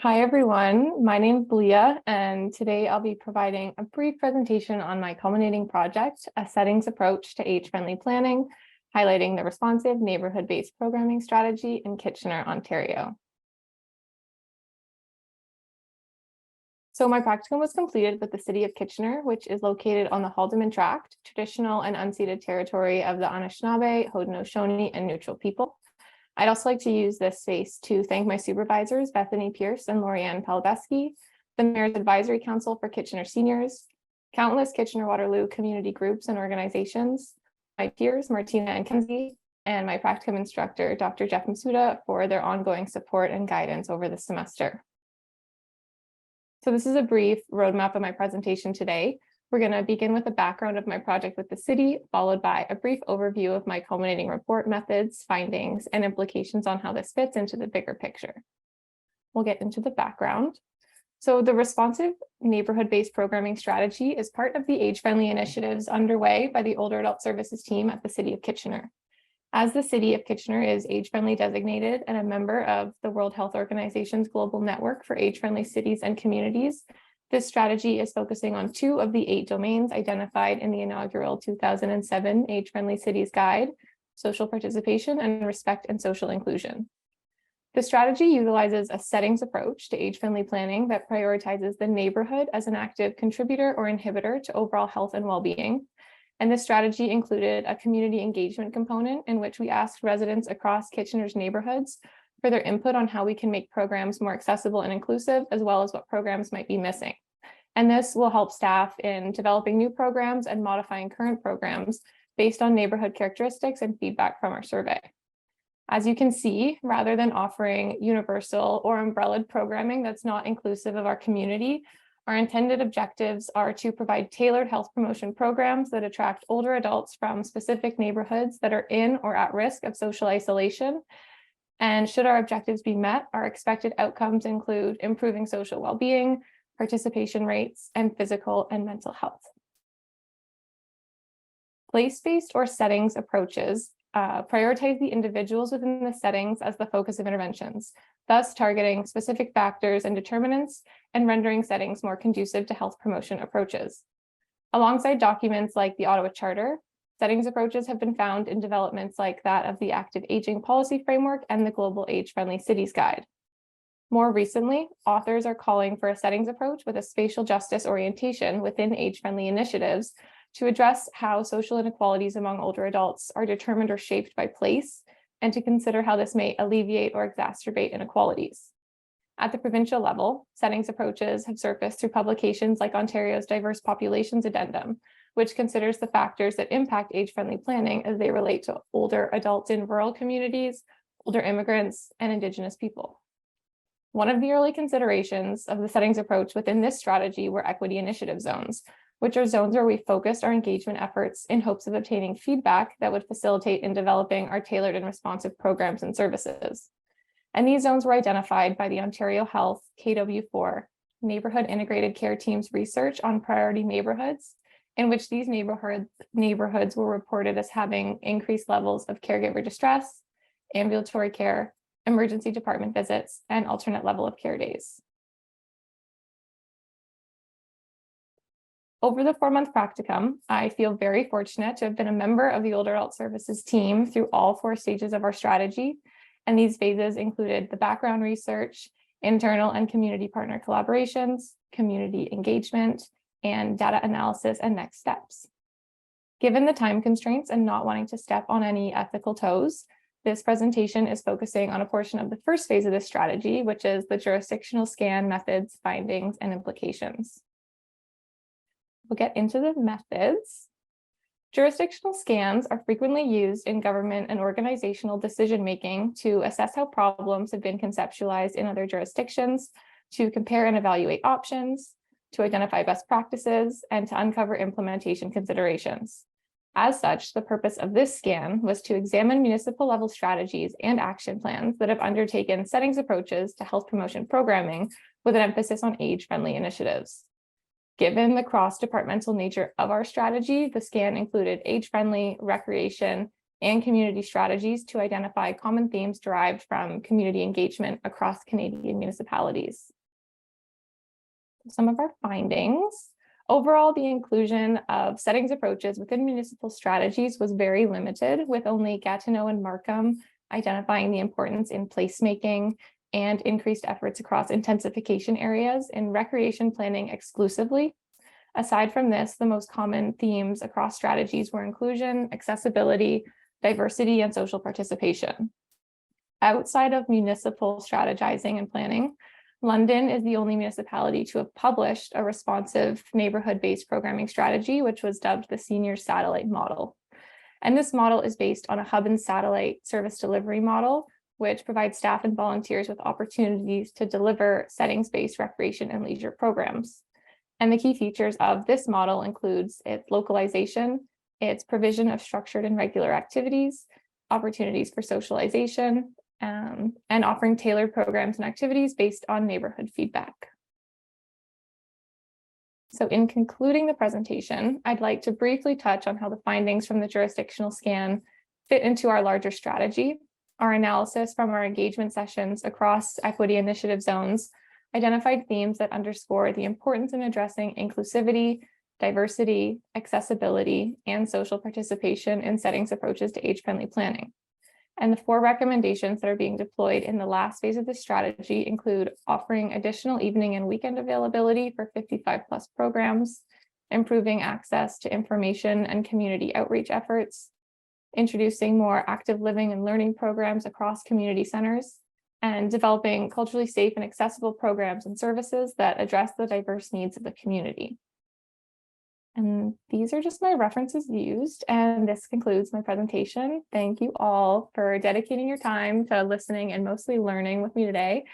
Hi, everyone. My name is Leah, and today I'll be providing a brief presentation on my Culminating project, a settings approach to age-friendly planning, highlighting the responsive neighborhood-based programming strategy in Kitchener, Ontario. So my practicum was completed with the City of Kitchener, which is located on the Haldimand Tract, traditional and unceded territory of the Anishinaabe, Haudenosaunee, and Neutral people. I'd also like to use this space to thank my supervisors, Bethany Pierce and Lorianne Palabeski, the Mayor's Advisory Council for Kitchener Seniors, countless Kitchener-Waterloo community groups and organizations, my peers, Martina and Kenzie, and my practicum instructor, Dr. Jeff Masuda, for their ongoing support and guidance over the semester. So this is a brief roadmap of my presentation today. We're going to begin with a background of my project with the city, followed by a brief overview of my culminating report methods, findings, and implications on how this fits into the bigger picture. We'll get into the background. So the responsive neighborhood-based programming strategy is part of the age-friendly initiatives underway by the Older Adult Services team at the City of Kitchener. As the City of Kitchener is age-friendly designated and a member of the World Health Organization's global network for age-friendly cities and communities, this strategy is focusing on 2 of the 8 domains identified in the inaugural 2007 Age-Friendly Cities Guide: social participation and respect and social inclusion. The strategy utilizes a settings approach to age-friendly planning that prioritizes the neighborhood as an active contributor or inhibitor to overall health and well-being. And this strategy included a community engagement component in which we asked residents across Kitchener's neighborhoods for their input on how we can make programs more accessible and inclusive, as well as what programs might be missing. And this will help staff in developing new programs and modifying current programs based on neighborhood characteristics and feedback from our survey. As you can see, rather than offering universal or umbrellaed programming that's not inclusive of our community, our intended objectives are to provide tailored health promotion programs that attract older adults from specific neighborhoods that are in or at risk of social isolation. And should our objectives be met, our expected outcomes include improving social well-being, participation rates, and physical and mental health. Place-based or settings approaches prioritize the individuals within the settings as the focus of interventions, thus targeting specific factors and determinants and rendering settings more conducive to health promotion approaches. Alongside documents like the Ottawa Charter, settings approaches have been found in developments like that of the Active Aging Policy Framework and the Global Age-Friendly Cities Guide. More recently, authors are calling for a settings approach with a spatial justice orientation within age-friendly initiatives to address how social inequalities among older adults are determined or shaped by place, and to consider how this may alleviate or exacerbate inequalities. At the provincial level, settings approaches have surfaced through publications like Ontario's Diverse Populations Addendum, which considers the factors that impact age-friendly planning as they relate to older adults in rural communities, older immigrants, and Indigenous people. One of the early considerations of the settings approach within this strategy were equity initiative zones, which are zones where we focused our engagement efforts in hopes of obtaining feedback that would facilitate in developing our tailored and responsive programs and services. And these zones were identified by the Ontario Health KW4 Neighborhood Integrated Care Team's research on priority neighborhoods, in which these neighborhoods were reported as having increased levels of caregiver distress, ambulatory care, emergency department visits, and alternate level of care days. Over the 4-month practicum, I feel very fortunate to have been a member of the Older Adult Services team through all 4 stages of our strategy. And these phases included the background research, internal and community partner collaborations, community engagement, and data analysis and next steps. Given the time constraints and not wanting to step on any ethical toes, this presentation is focusing on a portion of the first phase of this strategy, which is the jurisdictional scan methods, findings, and implications. We'll get into the methods. Jurisdictional scans are frequently used in government and organizational decision-making to assess how problems have been conceptualized in other jurisdictions, to compare and evaluate options, to identify best practices, and to uncover implementation considerations. As such, the purpose of this scan was to examine municipal-level strategies and action plans that have undertaken settings approaches to health promotion programming with an emphasis on age-friendly initiatives. Given the cross-departmental nature of our strategy, the scan included age-friendly, recreation, and community strategies to identify common themes derived from community engagement across Canadian municipalities. Some of our findings. Overall, the inclusion of settings approaches within municipal strategies was very limited, with only Gatineau and Markham identifying the importance in placemaking and increased efforts across intensification areas in recreation planning exclusively. Aside from this, the most common themes across strategies were inclusion, accessibility, diversity, and social participation. Outside of municipal strategizing and planning, London is the only municipality to have published a responsive neighborhood-based programming strategy, which was dubbed the senior satellite model. And this model is based on a hub and satellite service delivery model, which provides staff and volunteers with opportunities to deliver settings-based recreation and leisure programs. And the key features of this model includes its localization, its provision of structured and regular activities, opportunities for socialization, and offering tailored programs and activities based on neighborhood feedback. So in concluding the presentation, I'd like to briefly touch on how the findings from the jurisdictional scan fit into our larger strategy. Our analysis from our engagement sessions across equity initiative zones identified themes that underscore the importance in addressing inclusivity, diversity, accessibility, and social participation in settings approaches to age-friendly planning. And the 4 recommendations that are being deployed in the last phase of the strategy include offering additional evening and weekend availability for 55+ programs, improving access to information and community outreach efforts, introducing more active living and learning programs across community centers, and developing culturally safe and accessible programs and services that address the diverse needs of the community. And these are just my references used, and this concludes my presentation. Thank you all for dedicating your time to listening and mostly learning with me today.